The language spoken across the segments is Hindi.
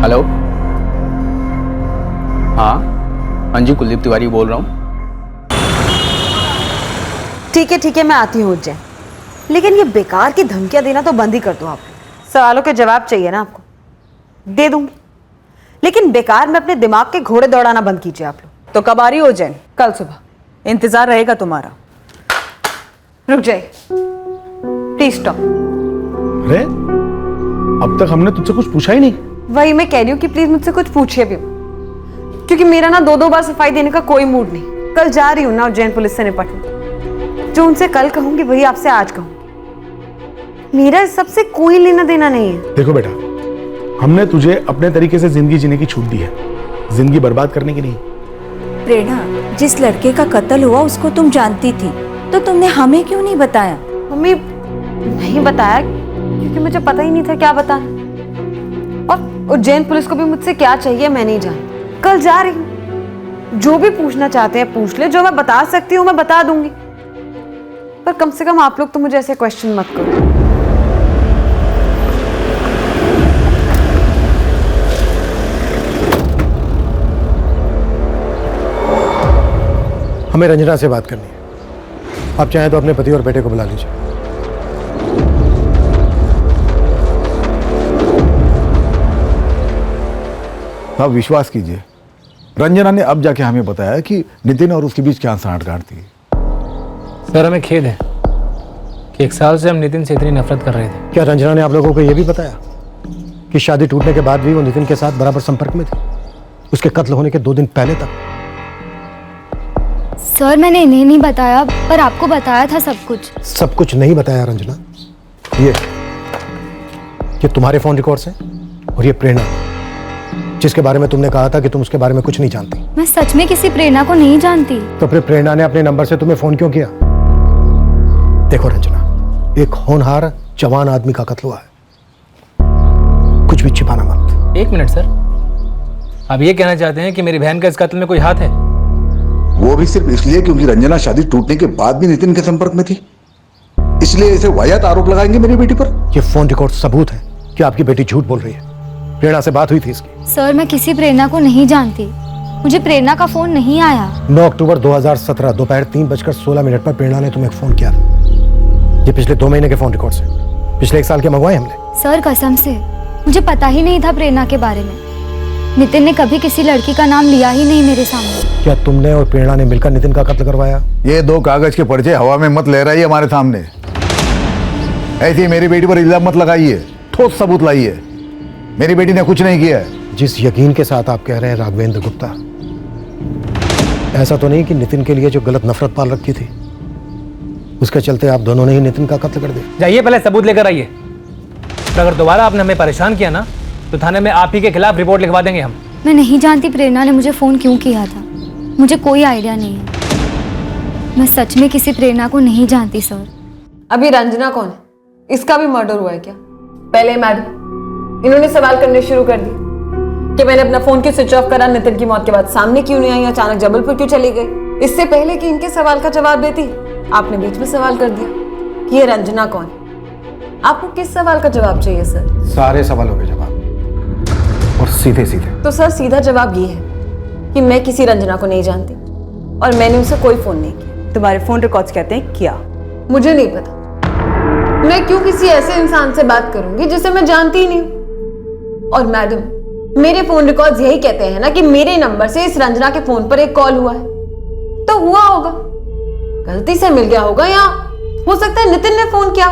हेलो, हाँ हाँ जी, कुलदीप तिवारी बोल रहा हूँ। ठीक है, मैं आती हूँ उज्जैन, लेकिन ये बेकार की धमकियां देना तो बंद ही कर दो आप। सवालों के जवाब चाहिए ना आपको, दे दूंगी, लेकिन बेकार में अपने दिमाग के घोड़े दौड़ाना बंद कीजिए आप लोग। तो कब आ रही हो उज्जैन? कल सुबह। इंतजार रहेगा तुम्हारा। रुक जाइए, प्लीज स्टॉप। अरे अब तक हमने तुझसे कुछ पूछा ही नहीं। वही मैं कह रही हूँ कि प्लीज मुझसे कुछ पूछिए भी, क्योंकि मेरा ना दो बार सफाई देने का कोई मूड नहीं। कल जा रही हूँ ना उज्जैन पुलिस से निपटने, जो उनसे कल कहूंगी वही आपसे आज कहूंगी। मेरा इस सबसे कोई लेना देना नहीं है। देखो बेटा, हमने तुझे अपने तरीके से जिंदगी जीने की छूट दी है, जिंदगी बर्बाद करने की नहीं। प्रेरणा, जिस लड़के का कत्ल हुआ उसको तुम जानती थी, तो तुमने हमें क्यों नहीं बताया? मम्मी नहीं बताया क्योंकि मुझे पता ही नहीं था क्या बताना, और उज्जैन पुलिस को भी मुझसे क्या चाहिए मैं नहीं जानती। कल जा रही हूँ, जो भी पूछना चाहते हैं पूछ ले, जो मैं बता सकती हूँ मैं बता दूंगी, पर कम से कम आप लोग तो मुझे ऐसे क्वेश्चन मत करो। हमें रंजना से बात करनी है। आप चाहें तो अपने पति और बेटे को बुला लीजिए। आप विश्वास कीजिए, रंजना ने अब जाके हमें बताया कि नितिन और उसके बीच क्या सांठगांठ थी। सर हमें खेद है कि 1 साल से हम नितिन से इतनी नफरत कर रहे थे। क्या रंजना ने आप लोगों को यह भी बताया कि शादी टूटने के बाद भी वो नितिन के साथ बराबर संपर्क में थी, उसके कत्ल होने के 2 दिन पहले तक? सर मैंने इन्हें नहीं बताया, पर आपको बताया था सब कुछ। सब कुछ नहीं बताया रंजना। ये तुम्हारे फोन रिकॉर्ड्स हैं, और ये प्रेरणा जिसके बारे में तुमने कहा था कि तुम उसके बारे में कुछ नहीं जानती। मैं सच में किसी प्रेरणा को नहीं जानती। तो फिर प्रेरणा ने अपने नंबर से तुम्हें फोन क्यों किया? देखो रंजना, एक होनहार जवान आदमी का कत्ल हुआ है, कुछ भी छिपाना मत। 1 मिनट सर, आप ये कहना चाहते हैं कि मेरी बहन का इस कत्ल में कोई हाथ है? वो भी सिर्फ इसलिए क्योंकि रंजना शादी टूटने के बाद भी नितिन के संपर्क में थी, इसलिए इसे वाहियात आरोप लगाएंगे मेरी बेटी पर। ये फोन रिकॉर्ड सबूत है कि आपकी बेटी झूठ बोल रही है। प्रेरणा से बात हुई थी इसकी? सर मैं किसी प्रेरणा को नहीं जानती, मुझे प्रेरणा का फोन नहीं आया। 9 अक्टूबर 2017 दोपहर 3:16 पर प्रेरणा ने तुम्हें फोन किया था। ये पिछले 2 महीने के फोन रिकॉर्ड्स हैं, पिछले 1 साल के मंगवाए हमने। सर कसम से मुझे पता ही नहीं था प्रेरणा के बारे में। नितिन ने कभी किसी लड़की का नाम लिया ही नहीं मेरे सामने। क्या तुमने और प्रेरणा ने मिलकर नितिन का कत्ल करवाया? ये 2 कागज के पर्चे हवा में मत लहराइए हमारे सामने। ऐसी मेरी बेटी पर इल्जाम मत लगाइए, ठोस सबूत लाइए। मेरी बेटी ने कुछ नहीं किया है। जिस यकीन के साथ आप कह रहे हैं राघवेंद्र गुप्ता, ऐसा तो नहीं कि नितिन के लिए जो गलत नफरत पाल रखी थी उसके चलते आप दोनों ने ही नितिन का कत्ल कर दिया? जाइए पहले सबूत लेकर आइए, और अगर दोबारा आपने हमें परेशान किया ना तो थाने में आप ही के खिलाफ रिपोर्ट लिखवा देंगे हम। मैं नहीं जानती प्रेरणा ने मुझे फोन क्यों किया था, मुझे कोई आइडिया नहीं है। मैं सच में किसी प्रेरणा को नहीं जानती सर। अभी रंजना कौन है? इसका भी मर्डर हुआ है क्या? पहले मैडम इन्होंने सवाल करने शुरू कर दिए कि मैंने अपना फोन क्यों स्विच ऑफ करा, नितिन की मौत के बाद सामने क्यों नहीं आई, अचानक जबलपुर क्यों चली गई। इससे पहले कि इनके सवाल का जवाब देती आपने बीच में सवाल कर दिया कि ये रंजना कौन है। आपको किस सवाल का जवाब चाहिए सर? सारे सवालों के जवाब, और सीधे सीधे। तो सर सीधा जवाब ये है कि मैं किसी रंजना को नहीं जानती और मैंने उसे कोई फोन नहीं किया। तुम्हारे फोन रिकॉर्ड्स कहते हैं किया। मुझे नहीं पता, मैं क्यों किसी ऐसे इंसान से बात करूंगी जिसे मैं जानती ही नहीं हूं। और मैडम मेरे फोन रिकॉर्ड्स यही कहते हैं ना कि मेरे नंबर से इस रंजना के फोन पर एक कॉल हुआ है, तो हुआ होगा, गलती से मिल गया होगा, या हो सकता है नितिन ने फोन किया।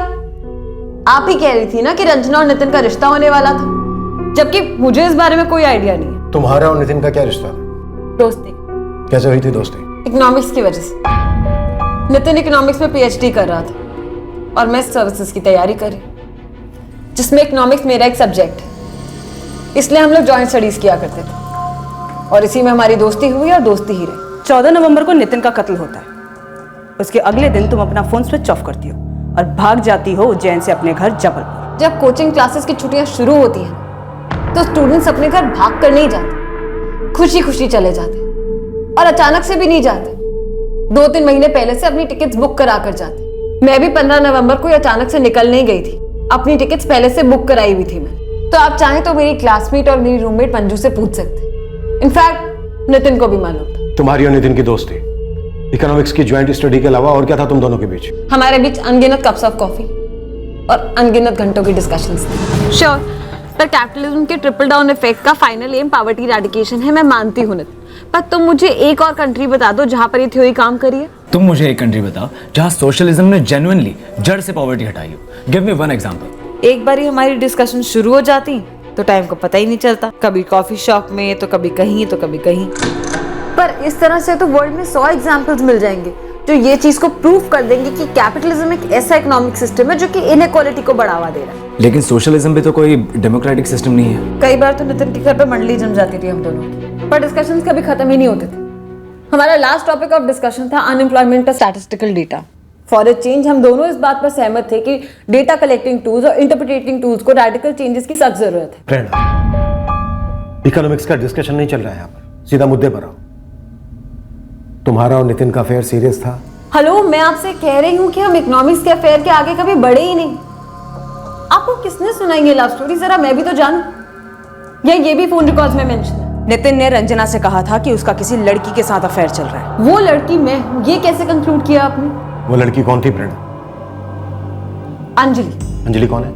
आप ही कह रही थी ना कि रंजना और नितिन का रिश्ता होने वाला था, जबकि मुझे इस बारे में कोई आइडिया नहीं है। तुम्हारा और नितिन का क्या रिश्ता था? दोस्ती। कैसे हुई थी दोस्ती? इकोनॉमिक्स की वजह से। नितिन इकोनॉमिक्स में पीएचडी कर रहा था और मैं सर्विसेज की तैयारी कर रही, जिसमें इकोनॉमिक्स मेरा एक सब्जेक्ट है, इसलिए हम लोग जॉइंट स्टडीज किया करते थे और इसी में हमारी दोस्ती हुई और दोस्ती ही रही। 14 नवंबर को नितिन का कत्ल होता है, उसके अगले दिन तुम अपना फोन स्विच ऑफ करती हो और भाग जाती हो उज्जैन से अपने घर जबलपुर। जब कोचिंग क्लासेस की छुट्टियां शुरू होती हैं तो स्टूडेंट्स अपने घर भाग कर नहीं जाते, खुशी खुशी चले जाते, और अचानक से भी नहीं जाते, 2-3 महीने पहले से अपनी टिकट्स बुक करा कर जाते। मैं भी 15 नवंबर को अचानक से निकल नहीं गई थी, अपनी टिकट्स पहले से बुक कराई हुई थी मैं। तो आप चाहें तो मेरी क्लासमेट और मेरी रूममेट मंजू से पूछ सकते। इनफैक्ट नितिन को भी मालूम था। तुम्हारी और नितिन की दोस्ती इकोनॉमिक्स की ज्वाइंट स्टडी के अलावा और क्या था तुम दोनों के बीच? हमारे बीच अनगिनत कप्स ऑफ कॉफी और अनगिनत घंटों की डिस्कशंस थी। श्योर, पर कैपिटलिज्म के ट्रिपल डाउन इफेक्ट का फाइनल एम पॉवर्टी इरेडिकेशन है, मैं मानती हूं नितिन। पर तुम मुझे एक और कंट्री बता दो जहां पर ये थ्योरी काम करी है। तुम मुझे एक कंट्री बताओ जहां सोशलिज्म ने जेन्युइनली जड़ से पॉवर्टी हटाई हो। Give me one example. एक बार ही हमारी डिस्कशन शुरू हो जाती तो टाइम को पता ही नहीं चलता, कभी कॉफी शॉप में तो कभी कहीं तो कभी कहीं। पर इस तरह से तो वर्ल्ड में 100 एग्जाम्पल्स मिल जाएंगे जो ये चीज को प्रूव कर देंगे कि कैपिटलिज्म एक ऐसा इकोनॉमिक सिस्टम है जो कि इनइक्वालिटी को बढ़ावा दे रहा है। लेकिन सोशलिज्म भी तो कोई डेमोक्रेटिक सिस्टम नहीं है। कई बार तो नितिन के घर पे मंडली जम जाती थी हम दोनों की, पर डिस्कशंस कभी खत्म ही नहीं होते थे। हमारा लास्ट टॉपिक ऑफ डिस्कशन था अनएम्प्लॉयमेंट और statistical data. For a change हम दोनों इस बात पर सहमत थे कि डेटा कलेक्टिंग टूल्स और इंटरप्रिटेटिंग टूल्स को रेडिकल चेंजेस की सख्त जरूरत है। प्रेरणा, इकोनॉमिक्स का डिस्कशन नहीं चल रहा है यहाँ पर, सीधा मुद्दे पर आओ। तुम्हारा और नितिन का अफेयर सीरियस था? हेलो, मैं आपसे कह रही हूँ कि हम इकोनॉमिक्स के अफेयर के आगे कभी बढ़े ही नहीं। आपको किसने सुनाई ये लव स्टोरी, जरा मैं भी तो जानूं। या ये भी फोन रिकॉर्ड्स में मेंशन है? नितिन ने रंजना से कहा था कि उसका किसी लड़की के साथ अफेयर चल रहा है। वो लड़की मैं हूँ, ये कैसे कंक्लूड किया आपने? वो लड़की कौन थी प्रेरणा? अंजलि। अंजलि कौन है?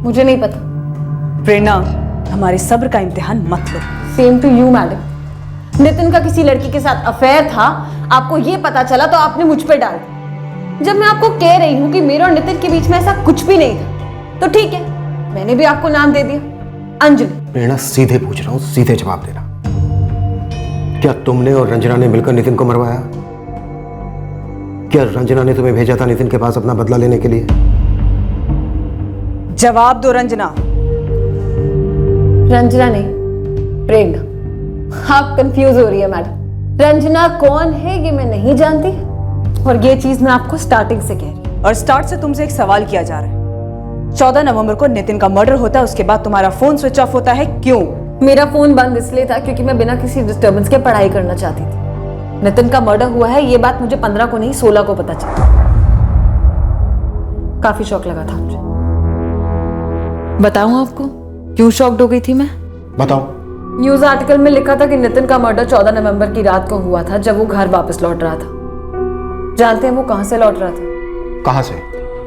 मुझे नहीं पता। प्रेरणा, हमारे सब्र का इम्तिहान मत लो। Same to you madam. Nitin का किसी लड़की के साथ अफेयर था, आपको ये पता चला तो आपने मुझ पे डाल दिया। जब मैं आपको कह रही हूँ कि मेरे और नितिन के बीच में ऐसा कुछ भी नहीं था, तो ठीक है, मैंने भी आपको नाम दे दिया, अंजलि। प्रेरणा, सीधे पूछ रहा हूँ, सीधे जवाब देना। क्या तुमने और रंजना ने मिलकर नितिन को मरवाया? क्या रंजना ने तुम्हें भेजा था नितिन के पास अपना बदला लेने के लिए? जवाब दो रंजना। रंजना नहीं, प्रेरणा। आप कंफ्यूज हो रही है मैडम। रंजना कौन है ये मैं नहीं जानती, और ये चीज मैं आपको स्टार्टिंग से कह रही हूँ। और स्टार्ट से तुमसे एक सवाल किया जा रहा है। 14 नवंबर को नितिन का मर्डर होता है, उसके बाद तुम्हारा फोन स्विच ऑफ होता है, क्यों? मेरा फोन बंद इसलिए था क्योंकि मैं बिना किसी डिस्टर्बेंस के पढ़ाई करना चाहती थी। नितिन का मर्डर हुआ है ये बात मुझे 15 को नहीं 16 को पता चला। काफी शौक लगा था मुझे। बताऊं आपको क्यों शॉक्ड हो गई थी मैं? बताओ। न्यूज आर्टिकल में लिखा था कि नितिन का मर्डर 14 नवंबर की रात को हुआ था, जब वो घर वापस लौट रहा था। जानते हैं वो कहां से लौट रहा था? कहां से?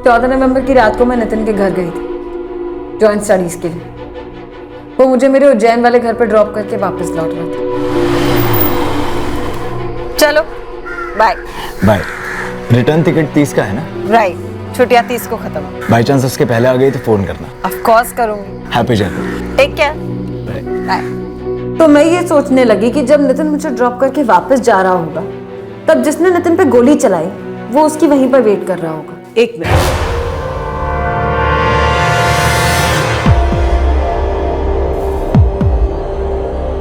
14 नवंबर की रात को मैं नितिन के घर गई थी जॉइंट स्टडीज के लिए। वो मुझे मेरे उज्जैन वाले घर पर ड्रॉप करके वापस लौट रहा था। चलो बाय। बाय। रिटर्न टिकट 30 का है ना? राइट, छुट्टियां 30 को खत्म। बाई चांस उसके पहले आ गई तो फोन करना। ऑफ कोर्स करूंगी। Happy journey. Take care. Bye. तो मैं ये सोचने लगी कि जब नितिन मुझे ड्रॉप करके वापस जा रहा होगा, तब जिसने नितिन पे गोली चलाई वो उसकी वहीं पर वेट कर रहा होगा। एक मिनट,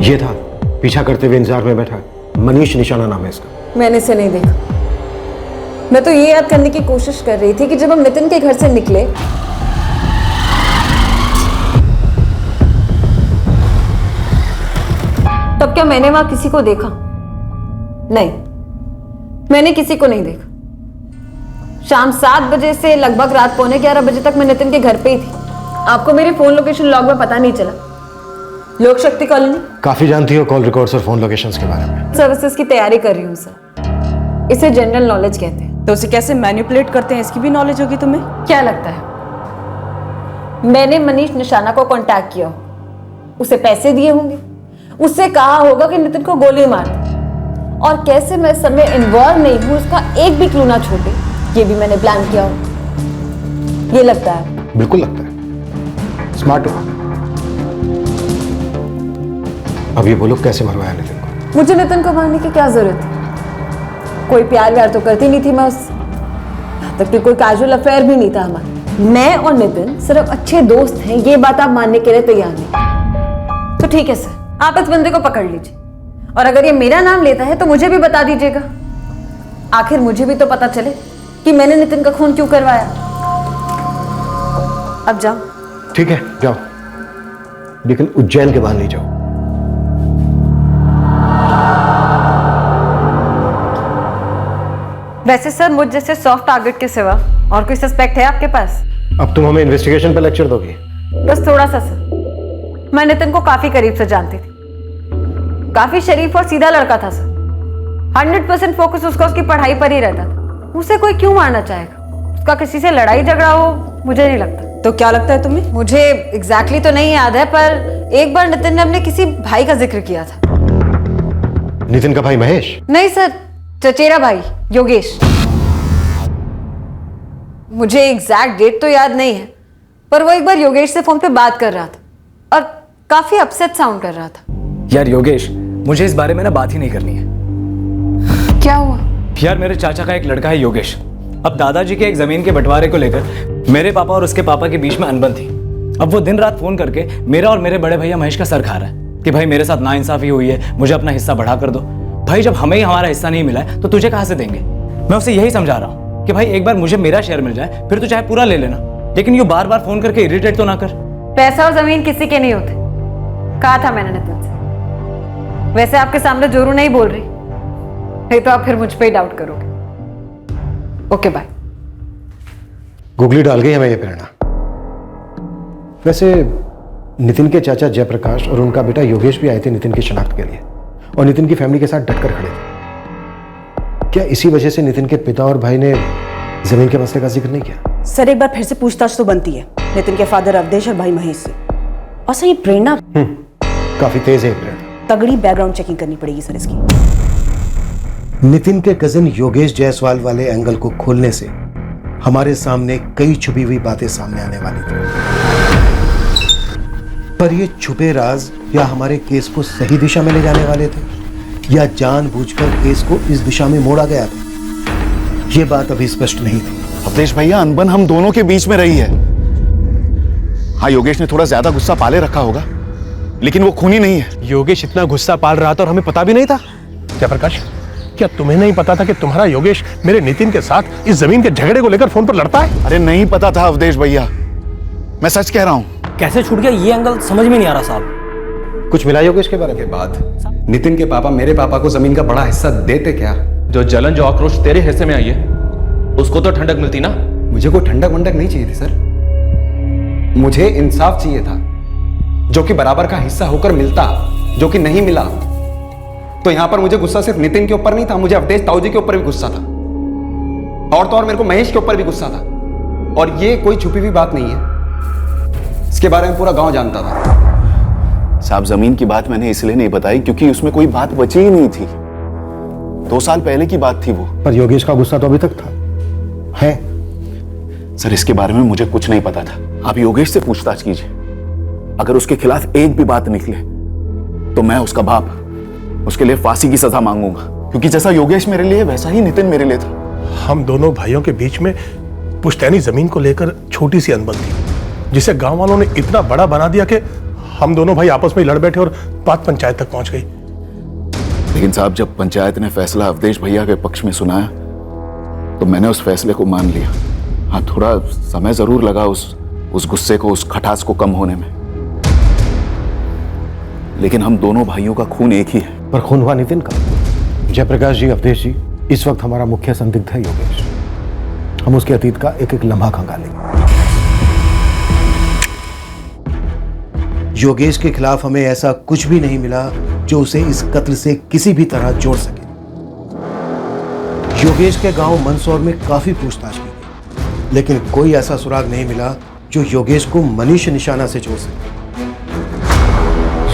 ये था पीछा करते हुए इंतजार में बैठा मनीष निशाना नाम है इसका। मैंने इसे नहीं देखा। मैं तो ये याद करने की कोशिश कर रही थी कि जब हम नितिन के घर से निकले तब क्या मैंने वहां किसी को देखा? नहीं, मैंने किसी को नहीं देखा। शाम 7 बजे से लगभग रात 11:15 बजे तक मैं नितिन के घर पे ही थी। आपको मेरे फोन लोकेशन लॉग में पता नहीं चला? लोक शक्ति कॉलोनी। काफी जानती हो कॉल रिकॉर्ड्स और फोन लोकेशंस के बारे में। सर्विसेज की तैयारी कर रही हूँ सर। इसे जनरल नॉलेज कहते हैं। तो उसे कैसे मैनिपुलेट करते हैं इसकी भी नॉलेज होगी तुम्हें? क्या लगता है मैंने मनीष निशाना को कांटेक्ट किया, उसे पैसे दिए होंगे, उससे कहा होगा कि नितिन को गोली मार दे, और कैसे मैं इस समय इन्वॉल्व नहीं हूं उसका एक भी क्लू ना छूटे, ये भी मैंने प्लान किया हो। ये लगता है? बिल्कुल लगता है। स्मार्ट हो। अब ये बोलो कैसे मरवाया नितिन को? मुझे नितिन को मारने की क्या जरूरत है? कोई प्यार व्यार तो करती नहीं थी मैं उससे, यहाँ तक कि कोई कैजुअल अफेयर भी नहीं था हमारा। मैं और नितिन सिर्फ अच्छे दोस्त हैं, ये बात आप मानने के लिए तैयार नहीं? तो ठीक है सर, आप इस बंदे को पकड़ लीजिए, और अगर ये मेरा नाम लेता है तो मुझे भी बता दीजिएगा। आखिर मुझे भी तो पता चले कि मैंने नितिन का खून क्यों करवाया। अब जाओ। ठीक है जाओ, लेकिन उज्जैन के बाहर नहीं जाओ। वैसे सर मुझ जैसे सॉफ्ट टारगेट के सिवा और कोई सस्पेक्ट है आपके पास? अब तुम हमें इन्वेस्टिगेशन पे लेक्चर दोगी? बस थोड़ा सा सर। मैं नितिन को काफी करीब से जानती थी। काफी शरीफ और सीधा लड़का था सर। 100% फोकस उसका उसकी पढ़ाई पर ही रहता था। उसे कोई क्यों मारना चाहेगा? उसका किसी से लड़ाई झगड़ा हो, मुझे नहीं लगता। तो क्या लगता है तुम्हें? मुझे एग्जैक्टली तो नहीं याद है, पर एक बार नितिन ने अपने किसी भाई का जिक्र किया था। नितिन का भाई महेश? नहीं सर, चचेरा भाई योगेश। मुझे एग्जैक्ट डेट तो याद नहीं है, पर वो एक बार योगेश से फोन पे बात कर रहा था और काफी अपसेट साउंड कर रहा था। यार योगेश, मुझे इस बारे में ना बात ही नहीं करनी है। क्या हुआ? यार मेरे चाचा का एक लड़का है योगेश। अब दादाजी के एक जमीन के बंटवारे को लेकर मेरे पापा और उसके पापा के बीच में अनबन थी। अब वो दिन रात फोन करके मेरा और मेरे बड़े भैया महेश का सर खा रहा है कि भाई मेरे साथ नाइंसाफी हुई है, मुझे अपना हिस्सा बढ़ा कर दो। भाई जब हमें ही हमारा हिस्सा नहीं मिला है तो तुझे कहां से देंगे? मैं उसे यही समझा रहा हूं कि भाई एक बार मुझे मेरा शेयर मिल जाए, फिर तो चाहे पूरा ले लेना, लेकिन ये बार बार फोन करके इरिटेट तो ना कर। पैसा और जमीन किसी के नहीं होते, कहा था मैंने नितिन से। वैसे आपके सामने जोरू नहीं बोल रही, नहीं तो आप फिर मुझ पे ही डाउट करोगे। Okay bye. गुगली डाल गई हमें ये प्रेरणा। वैसे नितिन के चाचा जयप्रकाश और उनका बेटा योगेश भी आए थे नितिन की शनाख्त के लिए और नितिन की फैमिली के साथ डटकर खड़े थे। क्या इसी वजह से नितिन के पिता और भाई ने जमीन के मसले का जिक्र नहीं किया? सर एक बार फिर से पूछताछ तो बनती है नितिन के फादर अवधेश और भाई महेश से। और सर ये प्रेरणा काफी तेज है प्रेरणा। तगड़ी बैकग्राउंड चेकिंग करनी पड़ेगी सर इसकी। नितिन के कजिन योगेश जायसवाल वाले एंगल को खोलने से हमारे सामने कई छुपी हुई बातें सामने आने वाली थी, पर ये छुपे राज या हमारे केस को सही दिशा में ले जाने वाले थे या जानबूझकर केस को इस दिशा में मोड़ा गया था, ये बात अभी स्पष्ट नहीं थी। अवधेश भैया, अनबन हम दोनों के बीच में रही है। हाँ, योगेश ने थोड़ा ज्यादा गुस्सा पाले रखा होगा, लेकिन वो खूनी नहीं है। योगेश इतना गुस्सा पाल रहा था और हमें पता भी नहीं था। जयप्रकाश, क्या तुम्हें नहीं पता था कि तुम्हारा योगेश मेरे नितिन के साथ इस जमीन के झगड़े को लेकर फोन पर लड़ता है? अरे नहीं पता था अवधेश भैया, मैं सच कह रहा हूं। कैसे छूट गया ये एंगल समझ में नहीं आ रहा साहब। कुछ मिला योगेश के बारे में? बाद नितिन के पापा मेरे पापा को जमीन का बड़ा हिस्सा देते क्या? जो जलन जो आक्रोश तेरे हिस्से में आई है उसको तो ठंडक मिलती ना। मुझे कोई ठंडक वंडक नहीं चाहिए थी सर, मुझे इंसाफ चाहिए था, जो कि बराबर का हिस्सा होकर मिलता, जो कि नहीं मिला। तो यहां पर मुझे गुस्सा सिर्फ नितिन के ऊपर नहीं था, मुझे अवधेश ताऊजी के ऊपर भी गुस्सा था, और तो और मेरे को महेश के ऊपर भी गुस्सा था। और ये कोई छुपी हुई बात नहीं है, इसके बारे में पूरा गांव जानता था। साहब, जमीन की बात मैंने इसलिए नहीं बताई क्योंकि उसमें कोई बात बची ही नहीं थी। 2 साल पहले की बात थी वो। पर योगेश का गुस्सा तो अभी तक था है। सर, इसके बारे में मुझे कुछ नहीं पता था। आप योगेश से पूछताछ कीजिए, अगर उसके खिलाफ एक भी बात निकले तो मैं उसका बाप उसके लिए फांसी की सजा मांगूंगा, क्योंकि जैसा योगेश मेरे लिए वैसा ही नितिन मेरे लिए था। हम दोनों भाइयों के बीच में पुश्तैनी जमीन को लेकर छोटी सी अनबन थी, जिसे गांव वालों ने इतना बड़ा बना दिया कि हम दोनों भाई आपस में लड़ बैठे और बात पंचायत तक पहुंच गई। लेकिन साहब, जब पंचायत ने फैसला अवधेश भैया के पक्ष में सुनाया तो मैंने उस फैसले को मान लिया। हाँ, थोड़ा समय जरूर लगा उस गुस्से को, उस खटास को कम होने में, लेकिन हम दोनों भाइयों का खून एक ही है। पर खून हुआ नितिन का। जयप्रकाश जी, अवधेश जी, इस वक्त हमारा मुख्य संदिग्ध है योगेश। हम उसके अतीत का एक एक लम्हा खंगालेंगे। योगेश के खिलाफ हमें ऐसा कुछ भी नहीं मिला जो उसे इस कत्ल से किसी भी तरह जोड़ सके। योगेश के गांव मंदसौर में काफी पूछताछ की गई, लेकिन कोई ऐसा सुराग नहीं मिला जो योगेश को मनीष निशाना से जोड़ सके।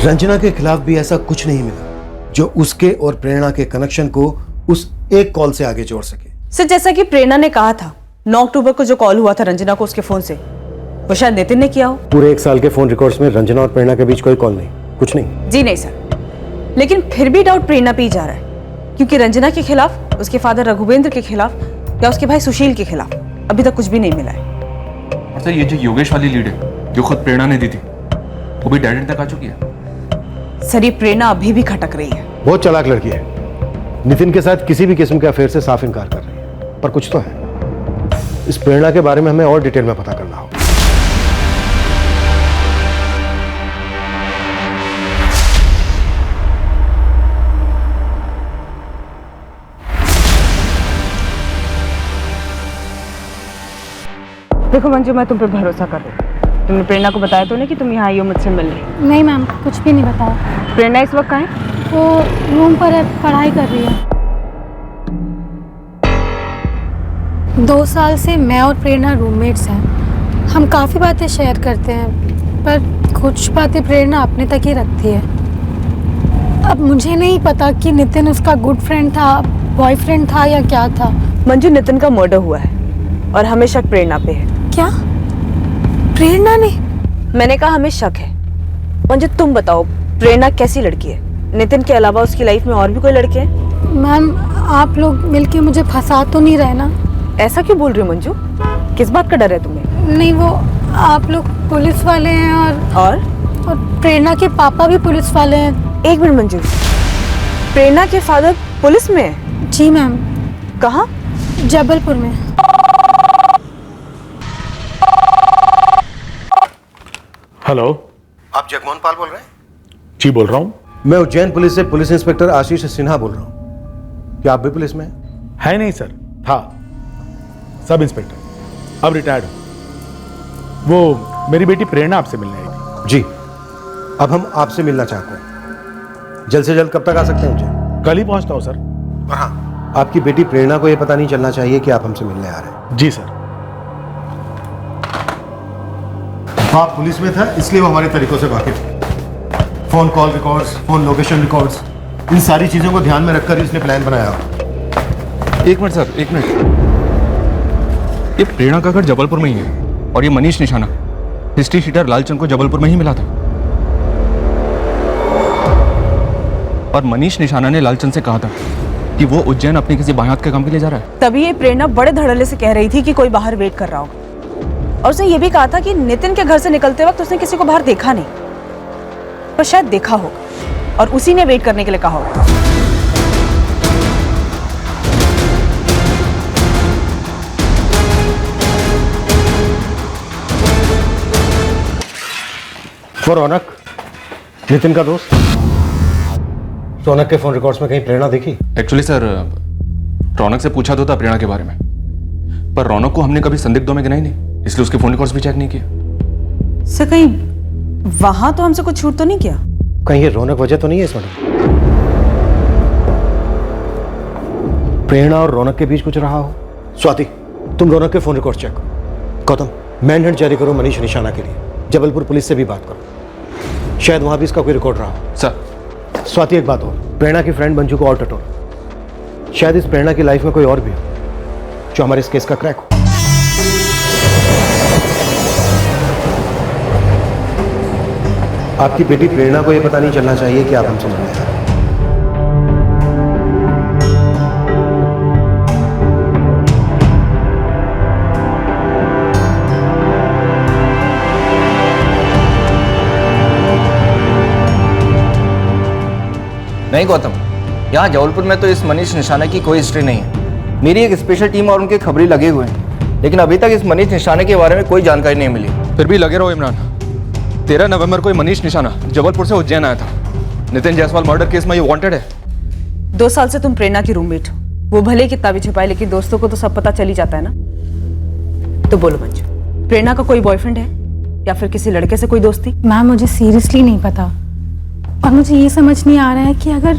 रंजना के खिलाफ भी ऐसा कुछ नहीं मिला जो उसके और प्रेरणा के कनेक्शन को उस एक कॉल से आगे जोड़ सके। सर, जैसा कि प्रेरणा ने कहा था, 9 अक्टूबर को जो कॉल हुआ था रंजना को उसके फोन से, वो शायद नितिन ने किया हो। पूरे 1 साल के फोन रिकॉर्ड्स में रंजना और प्रेरणा के बीच कोई कॉल नहीं, कुछ नहीं। जी नहीं सर, लेकिन फिर भी डाउट प्रेरणा पे ही जा रहा है, क्योंकि रंजना के खिलाफ, उसके फादर रघुवेंद्र के खिलाफ या उसके भाई सुशील के खिलाफ अभी तक कुछ भी नहीं मिला है। और सर, ये जो योगेश वाली लीड है जो खुद प्रेरणा ने दी थी, वो भी डैडी तक आ चुकी है। सर, ये प्रेरणा अभी भी खटक रही है। बहुत चालाक लड़की है, नितिन के साथ किसी भी किस्म के अफेयर से साफ इनकार कर रही है, पर कुछ तो है। इस प्रेरणा के बारे में हमें और डिटेल में पता करना होगा। देखो मंजू, मैं तुम पे भरोसा कर रही हूँ, तुमने प्रेरणा को बताया तो नहीं कि तुम यहाँ आई हो मुझसे मिलने? नहीं मैम, कुछ भी नहीं बताया। प्रेरणा इस वक्त कहाँ है? वो रूम पर है, पढ़ाई कर रही है। 2 साल से मैं और प्रेरणा रूममेट्स हैं। हम काफ़ी बातें शेयर करते हैं, पर कुछ बातें प्रेरणा अपने तक ही रखती है। अब मुझे नहीं पता कि नितिन उसका गुड फ्रेंड था, बॉयफ्रेंड था या क्या था। मंजू, नितिन का मर्डर हुआ है और हमें शक प्रेरणा पे है। क्या? प्रेरणा ने? मैंने कहा हमें शक है। मंजू तुम बताओ, प्रेरणा कैसी लड़की है? नितिन के अलावा उसकी लाइफ में और भी कोई लड़के हैं? मैम, आप लोग मिलके मुझे फंसा तो नहीं रहे ना? ऐसा क्यों बोल रही हो मंजू? किस बात का डर है तुम्हें? नहीं, वो आप लोग पुलिस वाले हैं और प्रेरणा के पापा भी पुलिस वाले हैं। एक मिनट मंजू, प्रेरणा के फादर पुलिस में है? जी मैम। कहाँ? जबलपुर में। हेलो, आप जगमोहन पाल बोल रहे हैं? जी बोल रहा हूँ। मैं उज्जैन पुलिस से पुलिस इंस्पेक्टर आशीष सिन्हा बोल रहा हूँ। क्या आप भी पुलिस में हैं? है नहीं सर, था सब इंस्पेक्टर, अब रिटायर्ड हूँ। वो मेरी बेटी प्रेरणा आपसे मिलने आई थी। जी, अब हम आपसे मिलना चाहते हैं। जल्द से जल्द कब तक आ सकते हैं उज्जैन? कल ही पहुँचता हूँ सर। हाँ, आपकी बेटी प्रेरणा को यह पता नहीं चलना चाहिए कि आप हमसे मिलने आ रहे हैं। जी सर। आप पुलिस में था, इसलिए वो हमारे तरीकों से वाकिफ है। Phone call records, phone location records, इन सारी चीजों को ध्यान में रखकर इसने प्लान बनाया। एक मिनट सर, एक मिनट। ये प्रेरणा का घर जबलपुर में ही है और ये मनीष निशाना हिस्ट्री शीटर लालचंद को जबलपुर में ही मिला था। और मनीष निशाना ने लालचंद से कहा था कि वो उज्जैन अपने किसी बायात के काम के लिए जा रहा है। तभी ये प्रेरणा बड़े धड़ल्ले से कह रही थी कि कोई बाहर वेट कर रहा होगा, और उसने ये भी कहा था कि नितिन के घर से निकलते वक्त उसने किसी को बाहर देखा नहीं, पर शायद देखा होगा और उसी ने वेट करने के लिए कहा होगा। वो रौनक, नितिन का दोस्त। रौनक के फोन रिकॉर्ड्स में कहीं प्रेरणा दिखी? एक्चुअली सर, रौनक से पूछा तो था प्रेरणा के बारे में, पर रौनक को हमने कभी संदिग्धों में गिना ही नहीं, इसलिए उसके फोन रिकॉर्ड्स भी चेक नहीं किया। सर, कहीं वहां तो हमसे कुछ छूट तो नहीं किया? कहीं ये रौनक वजह तो नहीं है इस मैडम? प्रेरणा और रौनक के बीच कुछ रहा हो? स्वाति, तुम रौनक के फोन रिकॉर्ड चेक करो। गौतम, मैनहंट जारी करो मनीष निशाना के लिए। जबलपुर पुलिस से भी बात करो, शायद वहां भी इसका कोई रिकॉर्ड रहा हो। सर। स्वाति, एक बात और, प्रेरणा की फ्रेंड मंजू को और टटोलो। शायद इस प्रेरणा की लाइफ में कोई और भी हो जो हमारे इस केस का क्रैक हो। आपकी बेटी प्रेरणा को यह पता नहीं चलना चाहिए कि आप हमसे मिलने आए हैं। नहीं गौतम, यहाँ जबलपुर में तो इस मनीष निशाना की कोई हिस्ट्री नहीं है। मेरी एक स्पेशल टीम और उनके खबरी लगे हुए हैं, लेकिन अभी तक इस मनीष निशाना के बारे में कोई जानकारी नहीं मिली। फिर भी लगे रहो इमरान। 13 नवंबर को मनीष निशाना जबलपुर से उज्जैन आया था। नितिन जायसवाल मर्डर केस में ये वांटेड है। 2 साल से तुम प्रेरणा की रूममेट हो, वो भले ही कितना भी छुपाए, लेकिन दोस्तों को तो सब पता चल ही जाता है ना। तो बोलो मंजू, प्रेरणा का कोई बॉयफ्रेंड है या फिर किसी लड़के से कोई दोस्ती? मैम, मुझे सीरियसली नहीं पता, और मुझे ये समझ नहीं आ रहा है कि अगर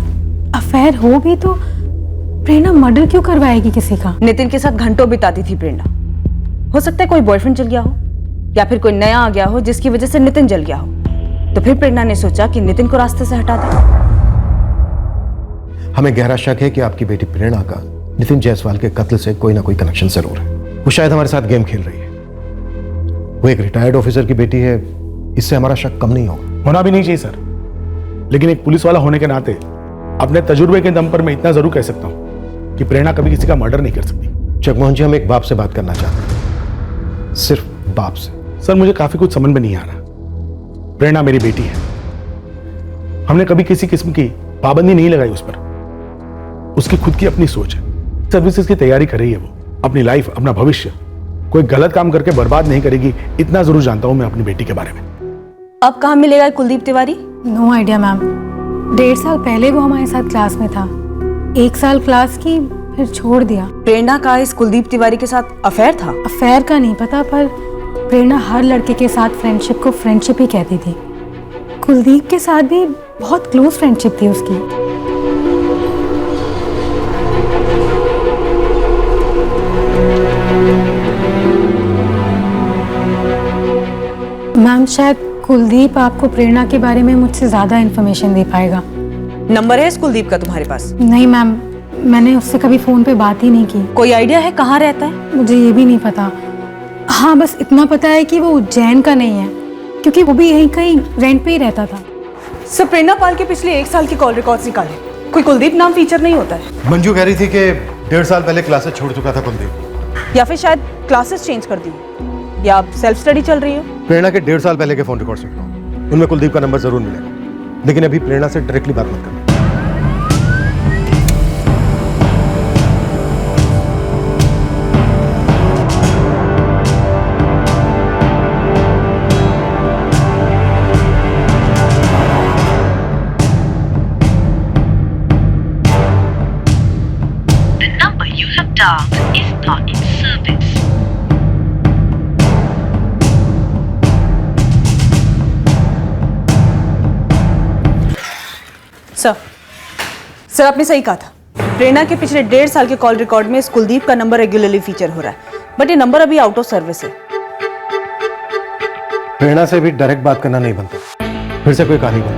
अफेयर हो भी तो प्रेरणा मर्डर क्यों करवाएगी किसी का? नितिन के साथ घंटों बिताती थी प्रेरणा। हो सकता है कोई बॉयफ्रेंड चल गया हो या फिर कोई नया आ गया हो जिसकी वजह से नितिन जल गया हो, तो फिर प्रेरणा ने सोचा कि नितिन को रास्ते से हटा दे। हमें गहरा शक है कि आपकी बेटी प्रेरणा का नितिन जायसवाल के कत्ल से कोई ना कोई कनेक्शन जरूर है। वो शायद हमारे साथ गेम खेल रही है। वो एक रिटायर्ड ऑफिसर की बेटी है, इससे हमारा शक कम नहीं होगा। होना भी नहीं चाहिए सर, लेकिन एक पुलिस वाला होने के नाते अपने तजुर्बे के दम पर मैं इतना जरूर कह सकता हूं कि प्रेरणा कभी किसी का मर्डर नहीं कर सकती। जगमोहन जी, हम एक बाप से बात करना चाहते हैं, सिर्फ बाप से। सर, मुझे काफी कुछ समझ में नहीं आ रहा। प्रेरणा मेरी बेटी है, हमने कभी किसी किस्म की पाबंदी नहीं लगाई उस पर। उसकी खुद की अपनी सोच है, सर्विसेज की तैयारी कर रही है वो। अपनी लाइफ, अपना भविष्य कोई गलत काम करके बर्बाद नहीं करेगी, इतना जरूर जानता हूं मैं अपनी बेटी के बारे में। अब कहाँ मिलेगा Kuldeep Tiwari? No idea ma'am. 1.5 साल पहले वो हमारे साथ क्लास में था, 1 साल क्लास की, फिर छोड़ दिया। प्रेरणा का इस कुलदीप तिवारी के साथ अफेयर था? अफेयर का नहीं पता, पर प्रेरणा हर लड़के के साथ फ्रेंडशिप को फ्रेंडशिप ही कहती थी। कुलदीप के साथ भी बहुत क्लोज फ्रेंडशिप थी उसकी। मैम, शायद कुलदीप आपको प्रेरणा के बारे में मुझसे ज़्यादा इन्फॉर्मेशन दे पाएगा। नंबर है इस कुलदीप का तुम्हारे पास? नहीं मैम, मैंने उससे कभी फ़ोन पे बात ही नहीं की। कोई आइडिया है कहाँ रहता है? मुझे ये भी नहीं पता। हाँ, बस इतना पता है कि वो उज्जैन का नहीं है, क्योंकि वो भी यहीं कहीं रेंट पे ही रहता था। सर, प्रेरणा पाल के पिछले 1 साल के कॉल रिकॉर्ड्स निकाले, कोई कुलदीप नाम फीचर नहीं होता है। मंजू कह रही थी कि 1.5 साल पहले क्लासेस छोड़ चुका था कुलदीप, या फिर शायद क्लासेस चेंज कर दी, या आप सेल्फ स्टडी चल रही हो। प्रेरणा के 1.5 साल पहले के फोन रिकॉर्ड सुन रहा हूँ, उनमें कुलदीप का नंबर जरूर मिलेगा, लेकिन अभी प्रेरणा से डायरेक्टली बात मत करना। सर, आपने सही कहा था। प्रेरणा के पिछले 1.5 साल के कॉल रिकॉर्ड में इस कुलदीप का नंबर रेगुलरली फीचर हो रहा है, बट ये नंबर अभी आउट ऑफ सर्विस है। प्रेरणा से भी डायरेक्ट बात करना नहीं बनता, फिर से कोई कहानी बने।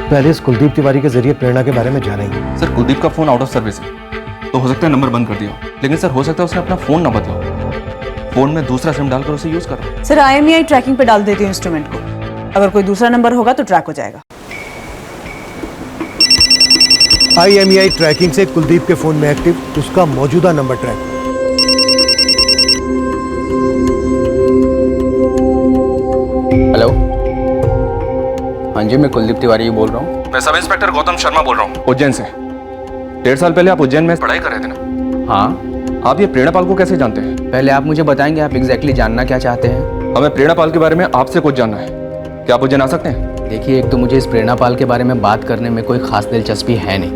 पहले इस कुलदीप तिवारी के जरिए प्रेरणा के बारे में जानेंगे। सर, कुलदीप का फोन आउट ऑफ सर्विस है, तो हो सकता है नंबर बंद कर दिया हो। लेकिन सर, हो सकता है उसने अपना फोन ना बदला हो, फोन में दूसरा सिम डालकर उसे यूज कर रहा है। सर, IMEI ट्रैकिंग पे डाल देती हूँ इंस्ट्रूमेंट को, अगर कोई दूसरा नंबर होगा तो ट्रैक हो जाएगा। IMEI ट्रैकिंग से कुलदीप के फोन में एक्टिव उसका मौजूदा नंबर ट्रैक। हेलो, हाँ जी, मैं कुलदीप तिवारी बोल रहा हूँ। मैं सब इंस्पेक्टर गौतम शर्मा बोल रहा हूँ, उज्जैन से। 1.5 साल पहले आप उज्जैन में पढ़ाई कर रहे थे ना? हाँ। आप ये प्रेरणा पाल को कैसे जानते हैं? पहले आप मुझे बताएंगे आप एग्जैक्टली जानना क्या चाहते हैं? हमें प्रेरणा पाल के बारे में आपसे कुछ जानना है, क्या आप उज्जैन आ सकते हैं? देखिए, एक तो मुझे इस प्रेरणा पाल के बारे में बात करने में कोई खास दिलचस्पी है नहीं,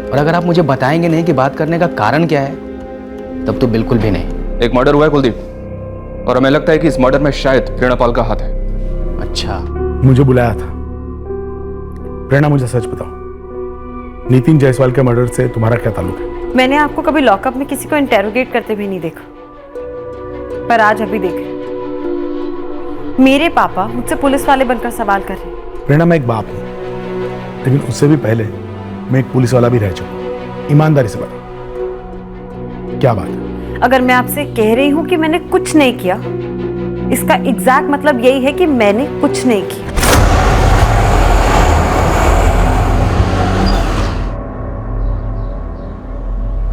और अगर आप मुझे बताएंगे नहीं कि बात करने का कारण क्या है, तब तो बिल्कुल भी नहीं। एक मर्डर हुआ है कुलदीप, और हमें लगता है कि इस मर्डर में शायद प्रेरणा पाल का हाथ है। अच्छा, मुझे बुलाया था। प्रेरणा, मुझे सच बताओ, नितिन जायसवाल के मर्डर से तुम्हारा क्या ताल्लुक है? मैंने आपको कभी लॉकअप में किसी को इंटेरोगेट करते भी नहीं देखा, पर आज अभी देखे मेरे पापा मुझसे पुलिस वाले बनकर सवाल कर रहे हैं। प्रेरणा, मैं एक बाप हूं, लेकिन उससे भी पहले मैं एक पुलिस वाला भी रह चुका। ईमानदारी से बता, क्या बात है? अगर मैं आपसे कह रही हूं कि मैंने कुछ नहीं किया, इसका एग्जैक्ट मतलब यही है कि मैंने कुछ नहीं किया।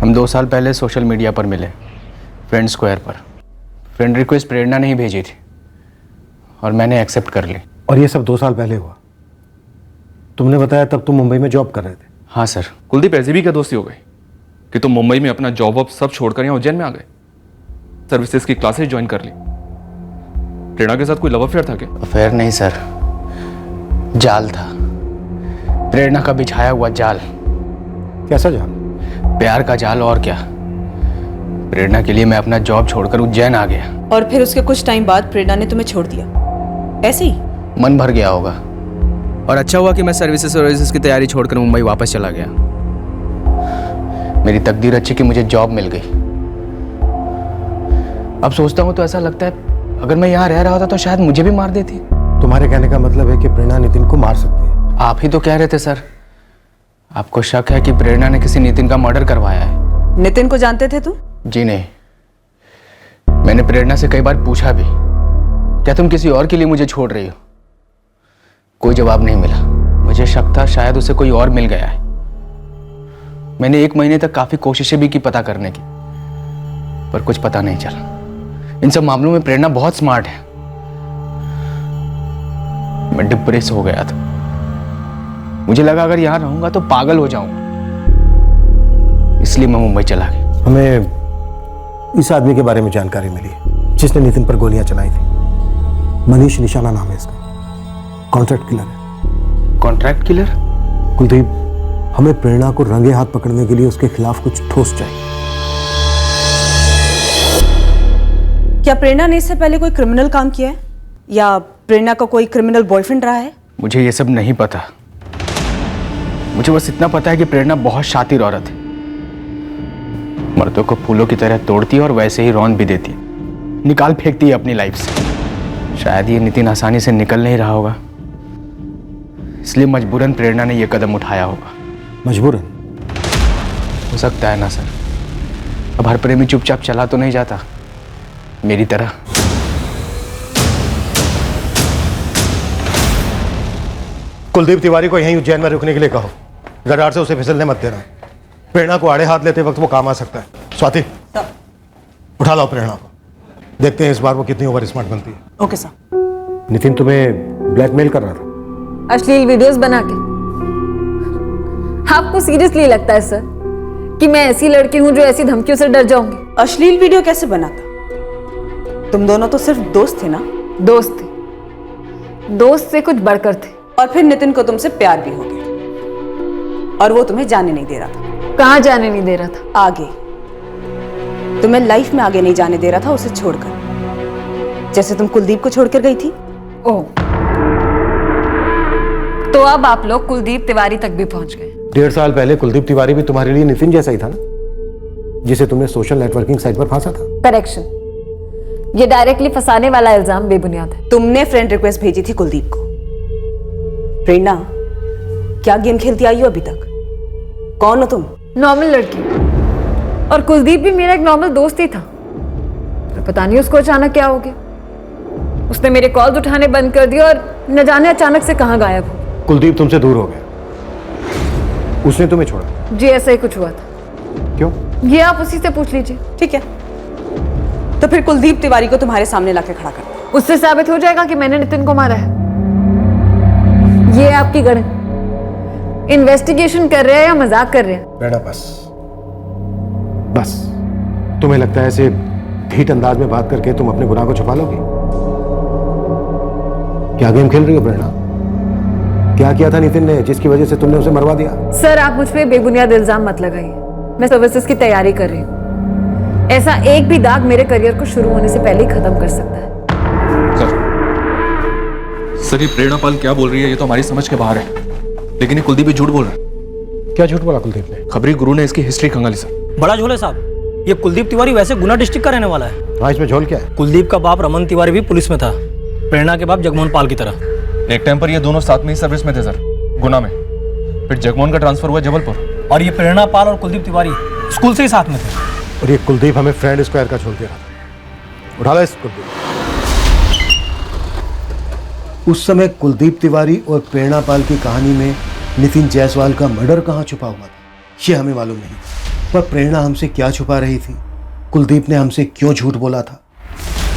हम 2 साल पहले सोशल मीडिया पर मिले, फ्रेंड स्क्वायर पर। फ्रेंड रिक्वेस्ट प्रेरणा ने ही भेजी थी और मैंने एक्सेप्ट कर ली। और ये सब 2 साल पहले हुआ? तुमने बताया तब तुम मुंबई में जॉब कर रहे थे। हाँ सर। कुलदीप, ऐसी भी क्या दोस्ती हो गई कि तुम मुंबई में अपना जॉब वॉब सब छोड़कर यहाँ उज्जैन में आ गए, सर्विसेज की क्लासेस ज्वाइन कर ली? प्रेरणा के साथ कोई लव अफेयर था क्या? अफेयर नहीं सर, जाल था, प्रेरणा का बिछाया हुआ जाल। कैसा जाल? प्यार का जाल, और क्या। प्रेरणा के लिए मैं अपना जॉब छोड़कर उज्जैन आ गया। और फिर उसके कुछ टाइम बाद प्रेरणा ने तुम्हें छोड़ दिया, ऐसे ही? मन भर गया होगा, और अच्छा हुआ कि मैं सर्विसेज की तैयारी छोड़कर मुंबई वापस चला गया। मेरी तकदीर अच्छी कि मुझे जॉब मिल गई। अब सोचता हूँ तो ऐसा लगता है अगर मैं यहाँ रह रहा होता तो शायद मुझे भी मार देती। तुम्हारे कहने का मतलब है कि प्रेरणा नितिन को मार सकती है? आप ही तो कह रहे थे सर, आपको शक है कि प्रेरणा ने किसी नितिन का मर्डर करवाया है। नितिन को जानते थे तुम? जी नहीं, मैंने प्रेरणा से कई बार पूछा भी, क्या तुम किसी और के लिए मुझे छोड़ रही हो? कोई जवाब नहीं मिला। मुझे शक था शायद उसे कोई और मिल गया है। मैंने 1 महीने तक काफी कोशिशें भी की पता करने की, पर कुछ पता नहीं चला। इन सब मामलों में प्रेरणा बहुत स्मार्ट है। मैं डिप्रेस हो गया था, मुझे लगा अगर यहां रहूंगा तो पागल हो जाऊंगा, इसलिए मैं मुंबई चला गया। हमें इस आदमी के बारे में जानकारी मिली जिसने नितिन पर गोलियां चलाई थी। मनीष निशाना नाम है इसका, कॉन्ट्रैक्ट किलर है। Contract killer? कुलदीप, हमें प्रेरणा को रंगे हाथ पकड़ने के लिए उसके खिलाफ कुछ ठोस चाहिए। क्या प्रेरणा ने इससे पहले कोई क्रिमिनल काम किया है या प्रेरणा का कोई क्रिमिनल बॉयफ्रेंड रहा है? मुझे ये सब नहीं पता। मुझे बस इतना पता है कि प्रेरणा बहुत शातिर औरत है। मर्दों को फूलों की तरह तोड़ती है और वैसे ही रौंद भी देती है, निकाल फेंकती है अपनी लाइफ से। शायद ये नितिन आसानी से निकल नहीं रहा होगा, इसलिए मजबूरन प्रेरणा ने यह कदम उठाया होगा। मजबूरन? हो सकता है ना सर। अब हर प्रेमी चुपचाप चला तो नहीं जाता मेरी तरह। कुलदीप तिवारी को यहीं उज्जैन में रुकने के लिए कहो। गडार से उसे फिसलने मत देना। प्रेरणा को आड़े हाथ लेते वक्त वो काम आ सकता है। स्वाति, उठा लाओ प्रेरणा को, देखते हैं इस बार वो कितनी ओवर स्मार्ट बनती है। Okay sir. नितिन तुम्हें ब्लैकमेल कर रहा था? अश्लील वीडियोस बना के? आपको सीरियसली लगता है सर कि मैं ऐसी लड़की हूं जो ऐसी धमकियों से डर जाऊंगी? अश्लील वीडियो कैसे बनाता? तुम दोनों तो सिर्फ दोस्त थे ना? दोस्त थे, दोस्त से कुछ बढ़कर थे। और फिर नितिन को तुमसे प्यार भी हो गया और वो तुम्हें जाने नहीं दे रहा था। कहाँ जाने नहीं दे रहा था? आगे। तुम्हें लाइफ में आगे नहीं जाने दे रहा था उसे छोड़कर, जैसे तुम कुलदीप को छोड़कर गई थी। ओह, तो अब आप लोग कुलदीप तिवारी तक भी पहुंच गए। 1.5 साल पहले कुलदीप तिवारी भी तुम्हारे लिए नितिन जैसा ही था ना, जिसे तुमने सोशल नेटवर्किंग साइट पर फांसा था। करेक्शन, ये डायरेक्टली फंसाने वाला इल्जाम बेबुनियाद है। तुमने फ्रेंड रिक्वेस्ट भेजी थी कुलदीप को। प्रेरणा, क्या गेम खेलती आई हो अभी तक? कौन हो तुम? नॉर्मल लड़की, और कुलदीप भी मेरा एक नॉर्मल दोस्त ही था। पर पता नहीं उसको अचानक क्या हो गया। उसने मेरे कॉल्स उठाने बंद कर दिए और न जाने अचानक से कहां गायब हो। कुलदीप तुमसे दूर हो गया, उसने तुम्हें छोड़ा? जी ऐसा ही कुछ हुआ था। क्यों? ये आप उसी से पूछ लीजिए। ठीक है, तो फिर कुलदीप तिवारी को तुम्हारे सामने लाके खड़ा कर। उससे साबित हो जाएगा कि मैंने नितिन को मारा है। ये आपकी गणित इन्वेस्टिगेशन कर रहे हैं या मजाक कर रहे हैं? प्रेरणा बस बस, तुम्हें लगता है ऐसे ढीठ अंदाज में बात करके तुम अपने गुनाह को छुपा लोगी? क्या गेम खेल रही हो प्रेरणा? क्या किया था नितिन ने जिसकी वजह से तुमने उसे मरवा दिया? सर आप मुझ पे बेबुनियाद इल्जाम मत लगाइए। मैं सर्विसेज की तैयारी कर रही हूँ। ऐसा एक भी दाग मेरे करियर को शुरू होने से पहले ही खत्म कर सकता है। सर ये प्रेरणा पाल क्या बोल रही है ये तो हमारी समझ के बाहर है, लेकिन ये कुलदीप भी झूठ बोल रहा है। क्या झूठ बोला कुलदीप ने? खबरी गुरु ने इसकी हिस्ट्री खंगाली सर। बड़ा झोल है साहब। ये कुलदीप तिवारी वैसे गुना डिस्ट्रिक्ट का रहने वाला है। हाँ, इसमें झोल क्या है? कुलदीप का बाप रमन तिवारी भी पुलिस में था, प्रेरणा के बाप जगमोहन पाल की तरह। एक टाइम पर ये दोनों साथ में ही सर्विस में थे सर, गुना में। फिर जगमोहन का ट्रांसफर हुआ जबलपुर। और ये प्रेरणा पाल और कुलदीप तिवारी स्कूल से ही साथ में थे। और ये कुलदीप हमें फ्रेंड स्क्वायर का झोल दे रहा था। उठा लो इस कुलदीप। उस समय कुलदीप तिवारी और प्रेरणा पाल की कहानी में नितिन जायसवाल का मर्डर कहाँ छुपा हुआ था, ये हमें मालूम नहीं। पर प्रेरणा हमसे क्या छुपा रही थी, कुलदीप ने हमसे क्यों झूठ बोला था,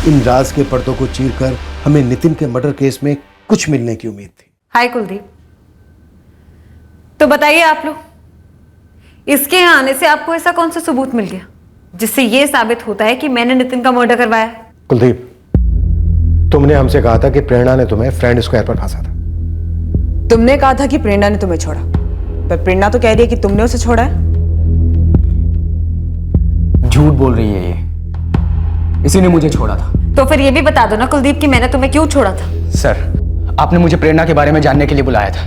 इन राज के पर्दों को चीरकर हमें नितिन के मर्डर केस में कुछ मिलने की उम्मीद थी। हाय कुलदीप, तो बताइए आप लोग, इसके यहाँ आने से आपको ऐसा कौन सा सबूत मिल गया जिससे ये साबित होता है कि मैंने नितिन का मर्डर करवाया है? कुलदीप, तुमने हमसे कहा था कि प्रेरणा ने तुम्हें फ्रेंड स्क्वायर पर फांसा था। तुमने कहा था कि प्रेरणा ने तुम्हें छोड़ा, पर प्रेरणा तो कह रही है कि तुमने उसे छोड़ा है। झूठ बोल रही है ये, इसी ने मुझे छोड़ा था। तो फिर ये भी बता दो ना कुलदीप कि मैंने तुम्हें क्यों छोड़ा था। सर, आपने मुझे प्रेरणा के बारे में जानने के लिए बुलाया था।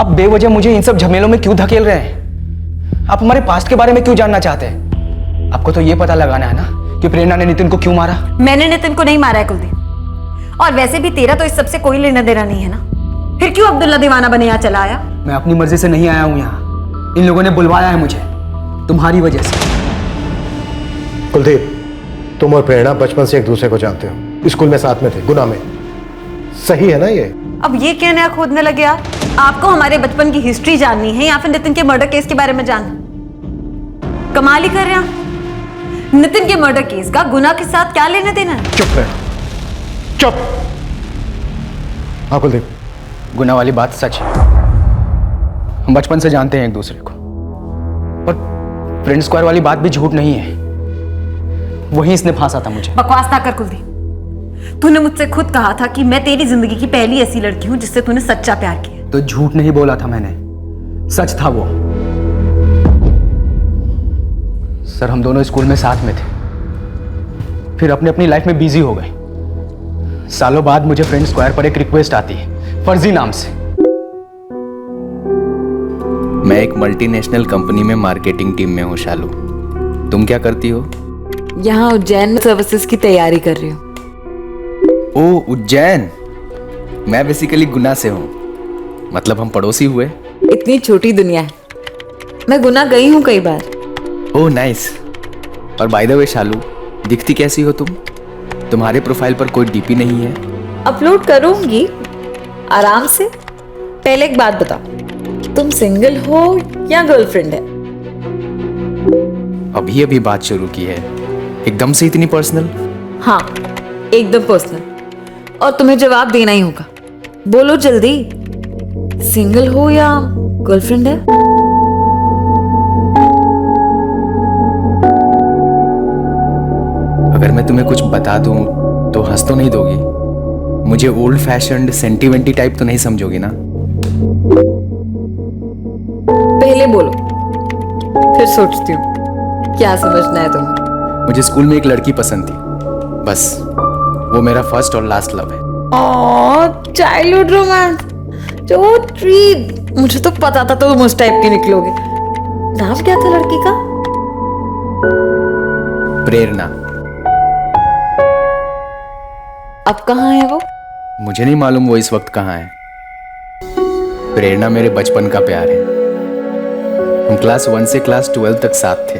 आप बेवजह मुझे इन सब झमेलों में क्यों धकेल रहे हैं? आप हमारे पास्ट के बारे में क्यों जानना चाहते हैं? आपको तो ये पता लगाना है ना कि प्रेरणा ने नितिन को क्यों मारा। मैंने नितिन को नहीं मारा है कुलदीप, और वैसे भी तेरा तो इस सबसे कोई लेना देना नहीं है ना। फिर क्यों अब्दुल्ला दीवाना बने यहाँ चला आया? मैं अपनी मर्जी से नहीं आया हूं यहाँ, इन लोगों ने बुलवाया है मुझे तुम्हारी वजह से। कुलदीप, तुम और प्रेरणा बचपन से एक दूसरे को जानते हो, स्कूल में साथ में थे, गुना में, सही है ना ये? अब ये क्या नया खोदने लगे आप? आपको हमारे बचपन की हिस्ट्री जाननी है या फिर नितिन के मर्डर केस के बारे में जानना? कमाल ही कर रहे हैं। नितिन के मर्डर केस का गुना के साथ क्या लेने देना है? चुप रहे, चुप। हाँ कुलदीप, गुना वाली बात सच है, हम बचपन से जानते हैं एक दूसरे को। और फ्रेंड स्क्वायर वाली बात भी झूठ नहीं है, वहीं इसने फांसा था मुझे। बकवास ना कर कुलदीप, तूने मुझसे खुद कहा था कि मैं तेरी जिंदगी की पहली ऐसी लड़की हूं जिससे तूने सच्चा प्यार किया। तो झूठ नहीं बोला था मैंने, सच था वो। सर, हम दोनों स्कूल में साथ में थे, फिर अपनी अपनी लाइफ में बिजी हो गए। सालों बाद मुझे फ्रेंड स्क्वायर पर एक रिक्वेस्ट आती है फर्जी नाम से। मैं एक मल्टीनेशनल कंपनी में मार्केटिंग टीम में हूँ शालू। तुम क्या करती हो? यहाँ उज्जैन में सर्विसेज की तैयारी कर रही हूँ। ओ उज्जैन। मैं बेसिकली गुना से हूँ, मतलब हम पड़ोसी हुए। इतनी छोटी दुनिया है, मैं गुना गई हूँ कई बार। Oh nice. और बाय द वे शालू, दिखती कैसी हो तुम? तुम्हारे प्रोफाइल पर कोई डीपी नहीं है। अपलोड करूंगी आराम से। पहले एक बात बताओ, तुम सिंगल हो या गर्लफ्रेंड है? अभी अभी बात शुरू की है, एकदम से इतनी पर्सनल? हाँ, एकदम पर्सनल, और तुम्हें जवाब देना ही होगा। बोलो जल्दी, सिंगल हो या गर्लफ्रेंड है? अगर मैं तुम्हें कुछ बता दूं तो हंस तो नहीं दोगी? मुझे ओल्ड फैशन्ड सेंटिमेंटी टाइप तो नहीं समझोगी ना? पहले बोलो, फिर सोचती हूँ क्या समझना है तुम्हें। मुझे स्कूल में एक लड़की पसंद थी, बस वो मेरा फर्स्ट और लास्ट लव है। चाइल्डहुड रोमांस, जो ट्रीट। मुझे तो पता था तुम उस टाइप के निकलोगे। नाम क्या था लड़की का? प्रेरणा। अब कहाँ है वो? मुझे नहीं मालूम वो इस वक्त कहाँ है। प्रेरणा मेरे बचपन का प्यार है। हम क्लास 1 से क्लास 12 तक साथ थे।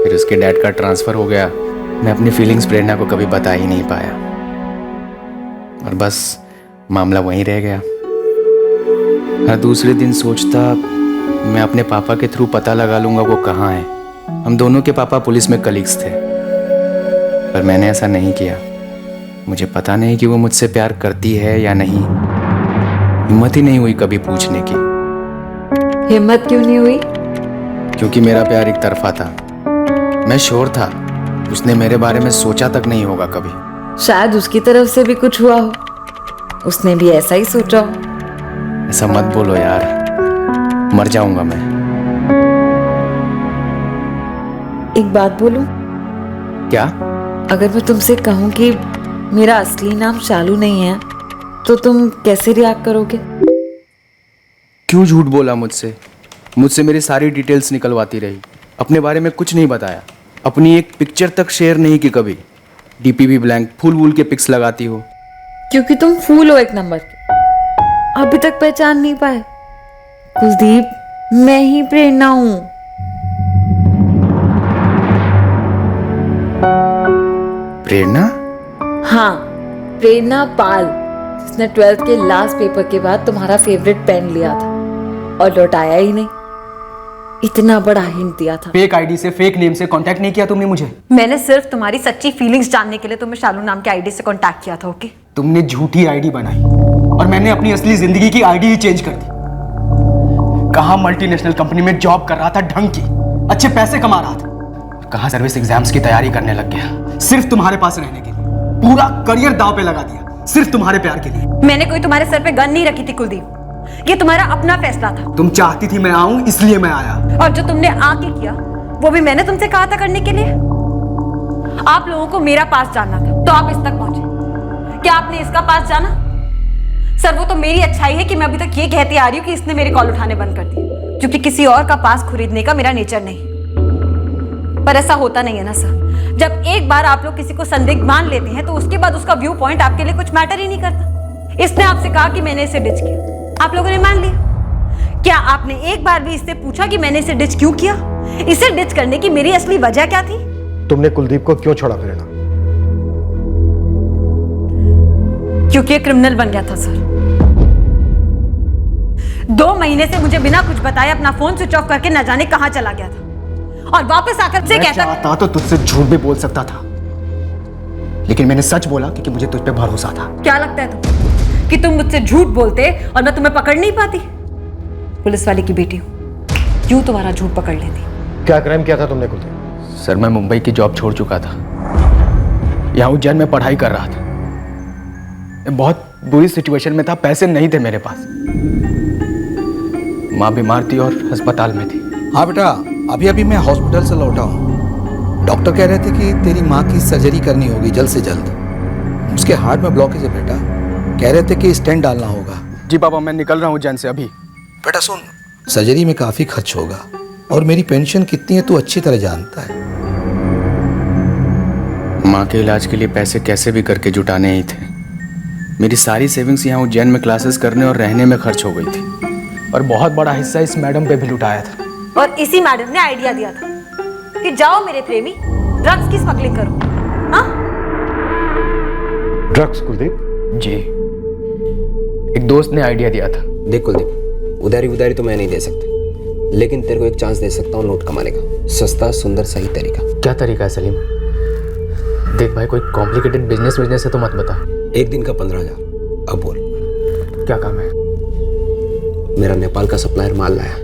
फिर उसके डैड का ट्रांसफर हो गया। मैं अपनी फीलिंग्स प्रेरणा को कभी बता ही नहीं पाया, और बस मामला वहीं रह गया। हर दूसरे दिन सोचता मैं अपने पापा के थ्रू पता लगा लूंगा वो कहाँ है। हम दोनों के पापा पुलिस में कलीग्स थे, पर मैंने ऐसा नहीं किया। मुझे पता नहीं कि वो मुझसे प्यार करती है या नहीं। हिम्मत ही नहीं हुई कभी पूछने की। हिम्मत क्यों नहीं हुई? क्योंकि मेरा प्यार एक तरफा था। मैं श्योर था उसने मेरे बारे में सोचा तक नहीं होगा कभी। शायद उसकी तरफ से भी कुछ हुआ हो, उसने भी ऐसा ही सोचा हो। ऐसा मत बोलो यार, मर जाऊंगा मैं। एक बात बोलूं? क्या? अगर मैं तुमसे कहूं कि मेरा असली नाम शालू नहीं है, तो तुम कैसे रिएक्ट करोगे? क्यों झूठ बोला मुझसे? मुझसे मेरी सारी डिटेल्स निकलवाती रही, अपने बारे में कुछ नहीं बताया, अपनी एक पिक्चर तक शेयर नहीं की कभी। डीपी भी ब्लैंक, फूल वूल के पिक्स लगाती हो। क्योंकि तुम फूल हो एक नंबर के। अभी तक पहचान नहीं पाए? कुलदीप, मैं ही प्रेरणा हूं। प्रेरणा? हाँ, प्रेरणा पाल, जिसने 12th के लास्ट पेपर के बाद तुम्हारा फेवरेट पेन लिया था और लौटाया ही नहीं। इतना बड़ा हिंट दिया था। फेक आईडी से, फेक नेम से कांटेक्ट नहीं किया तुमने मुझे। मैंने सिर्फ तुम्हारी सच्ची फीलिंग्स जानने के लिए तुम्हें शालू नाम के आईडी से कांटेक्ट किया था। ओके, तुमने झूठी आईडी बनाई और मैंने अपनी असली जिंदगी की आईडी ही चेंज कर दी। कहाँ मल्टीनेशनल कंपनी में जॉब कर रहा था ढंग की, अच्छे पैसे कमा रहा था, कहाँ सर्विस एग्जाम्स की तैयारी करने लग गया सिर्फ तुम्हारे पास रहने के लिए। पूरा करियर दांव पे लगा दिया सिर्फ तुम्हारे प्यार के लिए। मैंने कोई तुम्हारे सर पे गन नहीं रखी थी कुलदीप, ये तुम्हारा अपना फैसला था। तुम चाहती थी मैं आऊं, इसलिए मैं आया। और जो तुमने आके किया वो भी मैंने तुमसे कहा था करने के लिए। आप लोगों को मेरा पास जानना था तो आप इस तक पहुंचे। क्या आपने इसका पास जाना? सर, वो तो मेरी अच्छाई है कि मैं अभी तक ये कहती आ रही हूँ कि इसने मेरे कॉल उठाने बंद कर दिए, क्योंकि किसी और का पास खरीदने का मेरा नेचर नहीं। पर ऐसा होता नहीं है ना सर। जब एक बार आप लोग किसी को संदिग्ध मान लेते हैं तो उसके बाद उसका व्यू पॉइंट आपके लिए कुछ मैटर ही नहीं करता। इसने आपसे कहा कि मैंने इसे डिच किया, आप लोगों ने मान लिया। क्या आपने एक बार भी इससे पूछा कि मैंने इसे डिच क्यों किया? इसे डिच करने की मेरी असली वजह क्या थी? तुमने कुलदीप को क्यों छोड़ा प्रेरणा? क्योंकि ये क्रिमिनल बन गया था सर। 2 महीने से मुझे बिना कुछ बताए अपना फोन स्विच ऑफ करके न जाने कहां चला गया था, और वापस आकर से कहता चाहता तो तुझसे झूठ भी बोल सकता था, लेकिन मैंने सच बोला क्योंकि मुझे तुझ पे भरोसा था। क्या लगता है तुम कि तुम मुझसे झूठ बोलते और मैं तुम्हें पकड़ नहीं पाती? पुलिस वाले की बेटी हूं, क्यों तुम्हारा झूठ पकड़ लेती? क्या क्राइम किया था तुमने कुलदीप? सर, मैं मुंबई की जॉब छोड़ चुका था, यहाँ उज्जैन में पढ़ाई कर रहा था। बहुत बुरी सिचुएशन में था, पैसे नहीं थे मेरे पास, माँ बीमार थी और अस्पताल में थी। हाँ बेटा, अभी अभी मैं हॉस्पिटल से लौटा हूँ। डॉक्टर कह रहे थे कि तेरी माँ की सर्जरी करनी होगी जल्द से जल्द। उसके हार्ट में ब्लॉकेज है बेटा। कह रहे थे कि स्टेंट डालना होगा। जी पापा, मैं निकल रहा हूँ उज्जैन से अभी। बेटा सुन, सर्जरी में काफ़ी खर्च होगा और मेरी पेंशन कितनी है तू अच्छी तरह जानता है। माँ के इलाज के लिए पैसे कैसे भी करके जुटाने ही थे। मेरी सारी सेविंग्स यहाँ उज्जैन में क्लासेस करने और रहने में खर्च हो गई थी, और बहुत बड़ा हिस्सा इस मैडम पे भी लुटाया था। और इसी मैडम ने आइडिया दिया था कि जाओ मेरे प्रेमी, ड्रग्स की स्मगलिंग करो। हाँ? ड्रग्स कुलदीप? जी, एक दोस्त ने आइडिया दिया था। देख कुलदीप, उधारी तो मैं नहीं दे सकता, लेकिन तेरे को एक चांस दे सकता हूँ नोट कमाने का। सस्ता, सुंदर, सही तरीका। क्या तरीका है सलीम? देख भाई, कोई कॉम्प्लिकेटेड बिजनेस है तो मत बता। एक दिन का 15,000। अब बोल क्या काम है? मेरा नेपाल का सप्लायर माल लाया,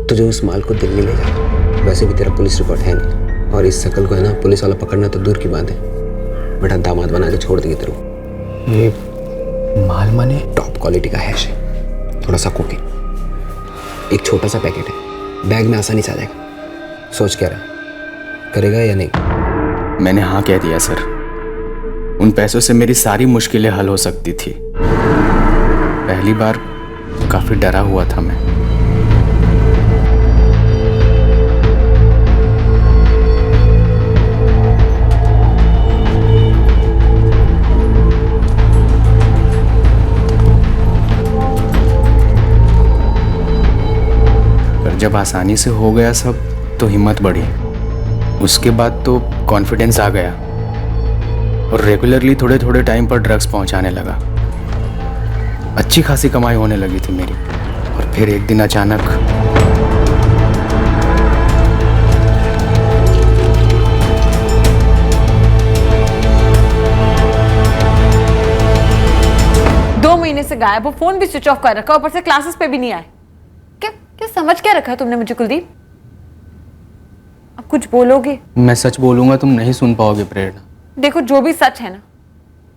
तुझे उस माल को दिल्ली ले जाना। वैसे भी तेरा पुलिस रिपोर्ट है नहीं, और इस शकल को है ना पुलिस वाला पकड़ना तो दूर की बात है। बेटा दामाद बना के छोड़ देंगे तेरे को। ये माल माने? टॉप क्वालिटी का हैश है, थोड़ा सा कोकेन, एक छोटा सा पैकेट है, बैग में आसानी से आ जाएगा। सोच क्या रहा, करेगा या नहीं? मैंने हाँ कह दिया सर। उन पैसों से मेरी सारी मुश्किलें हल हो सकती थी। पहली बार काफी डरा हुआ था मैं। पर जब आसानी से हो गया सब तो हिम्मत बढ़ी। उसके बाद तो कॉन्फिडेंस आ गया और रेगुलरली थोड़े थोड़े टाइम पर ड्रग्स पहुंचाने लगा। अच्छी खासी कमाई होने लगी थी मेरी। और फिर एक दिन अचानक दो महीने से गायब हो, फोन भी स्विच ऑफ कर रखा, ऊपर से क्लासेस पे भी नहीं आए। क्या समझ क्या रखा है तुमने मुझे कुलदीप? अब कुछ बोलोगे? मैं सच बोलूंगा तुम नहीं सुन पाओगे प्रेरणा। देखो, जो भी सच है ना,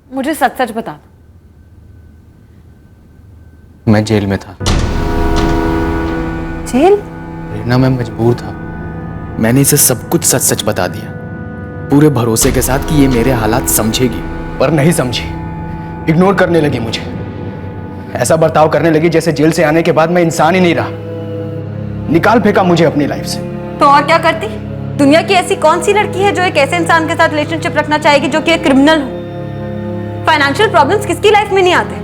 मुझे सच सच बता दो। मैं जेल में था। जेल? प्रेरणा, मैं मजबूर था। मैंने इसे सब कुछ सच सच बता दिया, पूरे भरोसे के साथ कि ये मेरे हालात समझेगी, पर नहीं समझी। इग्नोर करने लगी मुझे, ऐसा बर्ताव करने लगी जैसे जेल से आने के बाद मैं इंसान ही नहीं रहा। निकाल फेंका मुझे अपनी लाइफ से। तो और क्या करती? दुनिया की ऐसी कौन सी लड़की है जो एक ऐसे इंसान के साथ रिलेशनशिप रखना चाहेगी जो कि एक क्रिमिनल हो? फाइनेंशियल प्रॉब्लम्स किसकी लाइफ में नहीं आते?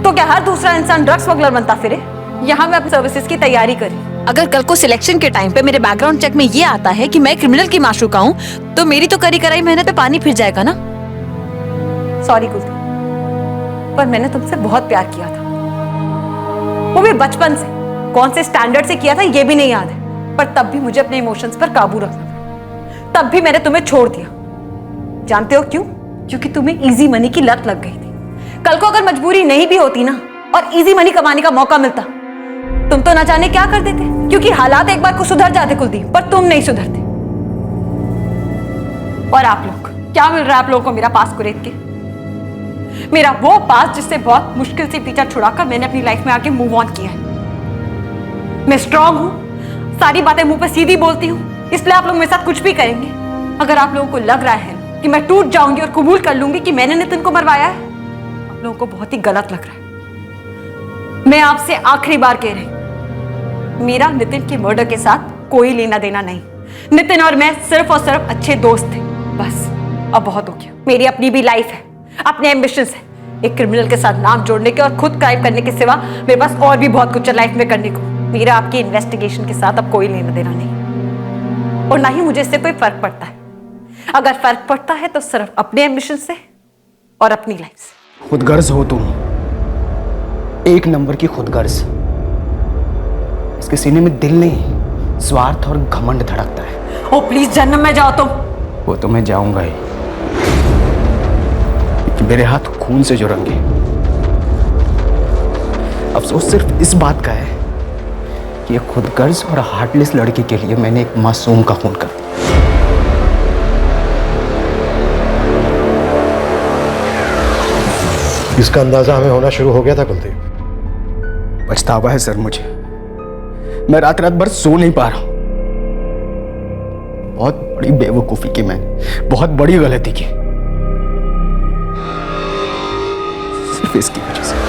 तो क्या हर दूसरा इंसान ड्रग स्मगलर बनता फिरे? यहाँ मैं अपनी सर्विसेज की तैयारी करी। अगर कल को सिलेक्शन के टाइम पे मेरे बैकग्राउंड चेक में ये आता है कि मैं क्रिमिनल की माशूका हूँ, तो मेरी तो करी कराई मेहनत पे पानी फिर जाएगा ना। सॉरी कुलदीप, पर मैंने तुमसे बहुत प्यार किया था, वो भी बचपन से। कौन से स्टैंडर्ड से किया था ये भी नहीं याद है, पर तब भी मुझे अपने इमोशंस पर काबू रखना था। तब भी मैंने तुम्हें छोड़ दिया। जानते हो क्यों? क्योंकि तुम्हें इजी मनी की लत लग गई थी। कल को अगर मजबूरी नहीं भी होती ना और इजी मनी कमाने का मौका मिलता, तुम तो न जाने क्या कर देते। क्योंकि हालात एक बार को सुधर जाते कुलदीप, पर तुम नहीं सुधरते। और आप लोग, क्या मिल रहा है आप लोगों को मेरा पास को देख के? मेरा वो पास जिससे बहुत मुश्किल से पीछा छुड़ाकर मैंने अपनी लाइफ में आके मूव ऑन किया है। मैं स्ट्रांग हूं, सारी बातें मुंह पे सीधी बोलती हूँ, इसलिए आप लोग मेरे साथ कुछ भी करेंगे। अगर आप लोगों को लग रहा है कि मैं टूट जाऊंगी और कबूल कर लूंगी कि मैंने नितिन को मरवाया है, आप लोगों को बहुत ही गलत लग रहा है। मैं आपसे आखिरी बार कह रही हूं, मेरा नितिन के मर्डर के साथ कोई लेना देना नहीं। नितिन और मैं सिर्फ और सिर्फ अच्छे दोस्त थे, बस। अब बहुत हो गया। मेरी अपनी भी लाइफ है, अपने एम्बिशंस है। एक क्रिमिनल के साथ नाम जोड़ने के और खुद क्राइम करने के सिवा मेरे पास और भी बहुत कुछ है लाइफ में करने को। मेरा आपकी इन्वेस्टिगेशन के साथ अब कोई लेना देना नहीं, और ना ही मुझे इससे कोई फर्क पड़ता है। अगर फर्क पड़ता है तो सिर्फ अपने एम्बिशन से और अपनी लाइफ से। खुदगर्ज हो तुम, एक नंबर की खुदगर्ज। इसके सीने में दिल नहीं, स्वार्थ और घमंड धड़कता है। ओ प्लीज जन्नत में जाओ तुम। वो तो मैं जाऊंगा ही, मेरे हाथ खून से जो रंगे। अफसोस सिर्फ इस बात का है कि एक खुदगर्ज और हार्टलेस लड़की के लिए मैंने एक मासूम का खून कर दिया। इसका अंदाजा हमें होना शुरू हो गया था कुलदीप। पछतावा है सर मुझे। मैं रात रात भर सो नहीं पा रहा हूं। बहुत बड़ी बेवकूफ़ी की मैंने, बहुत बड़ी गलती की, सिर्फ इसकी वजह से।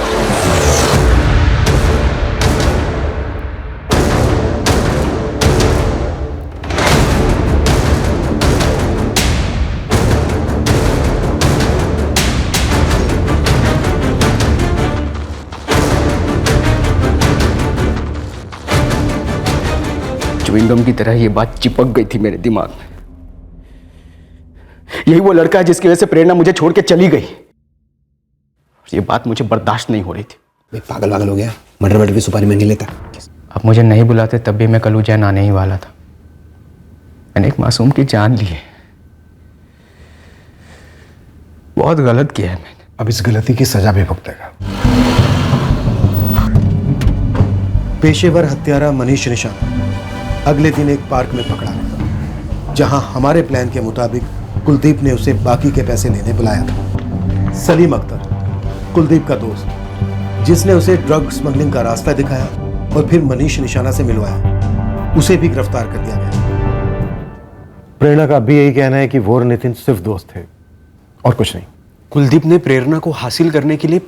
च्युइंगम की तरह ये बात चिपक गई थी मेरे दिमाग में। यही वो लड़का है जिसकी वजह से प्रेरणा मुझे छोड़ के चली गई। ये बात मुझे बर्दाश्त नहीं हो रही थी। मैं पागल हो गया, मर्डर की सुपारी मैं नहीं लेता। आप मुझे नहीं बुलाते तब भी मैं कल उज्जैन आने ही वाला था। मैंने एक मासूम की जान ली है, बहुत गलत किया है मैंने। अब इस गलती की सजा भी भुगतेगा। पेशेवर हत्यारा मनीष निशान अगले दिन एक पार्क में पकड़ा गया, जहां हमारे प्लान के मुताबिक कुलदीप ने उसे बाकी के पैसे लेने बुलाया था। सलीम अख्तर, कुलदीप का दोस्त, जिसने उसे ड्रग स्मगलिंग का रास्ता दिखाया और फिर मनीष निशाना से मिलवाया, उसे भी गिरफ्तार कर लिया गया। प्रेरणा का भी यही कहना है कि वो और नितिन सिर्फ दोस्त थे और कुछ नहीं। कुलदीप ने प्रेरणा को हासिल करने के लिए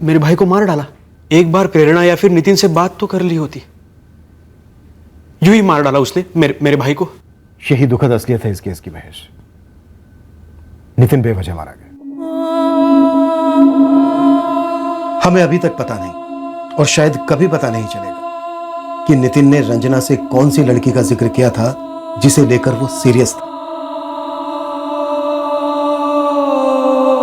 मेरे भाई को मार डाला। एक बार प्रेरणा या फिर नितिन से बात तो कर ली होती, यूं ही मार डाला उसने मेरे भाई को। यही दुखद असलियत है इस केस की महेश। नितिन बेवजह मारा गया। हमें अभी तक पता नहीं और शायद कभी पता नहीं चलेगा कि नितिन ने रंजना से कौन सी लड़की का जिक्र किया था जिसे लेकर वो सीरियस था।